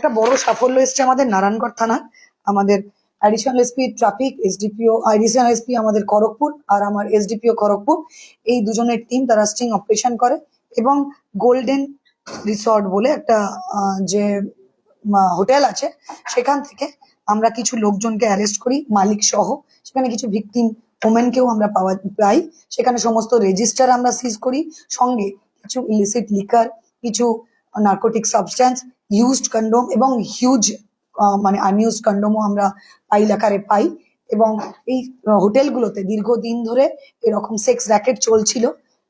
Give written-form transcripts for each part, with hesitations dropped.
একটা বড় সাফল্য এসছে আমাদের নারায়ণগড় থানার। আমাদের additional SP traffic, SDPO additional SP আমাদের খড়গপুর আর আমার এসডিপিও খড়গপুর, এই দুজনের টিম তারা স্টিং অপারেশন করে এবং গোল্ডেন রিসর্ট বলে একটা যে হোটেল আছে, সেখান থেকে আমরা কিছু লোকজনকে অ্যারেস্ট করি মালিক সহ। সেখানে কিছু ভিকটিম ওমেনকেও আমরা পাই। সেখানে সমস্ত রেজিস্টার আমরা সিজ করি, সঙ্গে কিছু ইলিসিট লিকার, কিছু নার্কোটিক সাবস্ট্যান্স, ইউজড কন্ডোম এবং হিউজ মানে আনইউজড কন্ডোমও আমরা পাইল আকারে পাই। এবং এই হোটেলগুলোতে দীর্ঘদিন ধরে এরকম সেক্স র্যাকেট চলছিল,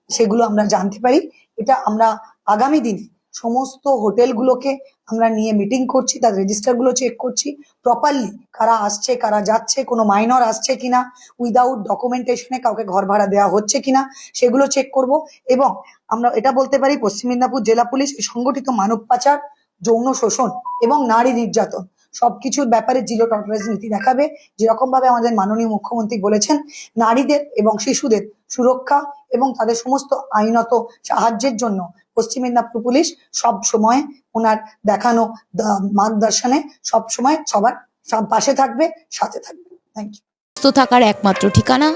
সেগুলো আমরা জানতে পারি। এটা আমরা আগামী দিনে সমস্ত হোটেলগুলোকে আমরা নিয়ে মিটিং করছি, তার রেজিস্টারগুলো চেক করছি প্রপারলি, কারা আসছে কারা যাচ্ছে, কোনো মাইনর আসছে কিনা, উইদাউট ডকুমেন্টেশনে কাউকে ঘর ভাড়া দেওয়া হচ্ছে কিনা সেগুলো চেক করব। এবং আমরা এটা বলতে পারি পশ্চিম মেদিনীপুর জেলা পুলিশ সংগঠিত মানব পাচার, যৌন শোষণ এবং নারী নির্যাতন সবকিছুর ব্যাপারে জিরো টলারেন্স নীতি দেখাবে। যেরকম ভাবে আমাদের মাননীয় মুখ্যমন্ত্রী বলেছেন, নারীদের এবং শিশুদের সুরক্ষা এবং তাদের সমস্ত আইনত সাহায্যের জন্য পশ্চিম মেদিনীপুর পুলিশ সব সময় ওনার দেখানো মার্গদর্শনে সব সময় সবার পাশে থাকবে, সাথে থাকবে। Thank you. সুস্থ থাকার একমাত্র ঠিকানা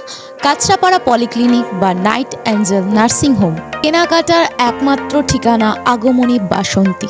কাঁচরাপাড়া পলিক্লিনিক বা নাইট অ্যাঞ্জেল নার্সিং হোম। কেনাকাটার একমাত্র ঠিকানা আগমনী বাসন্তী।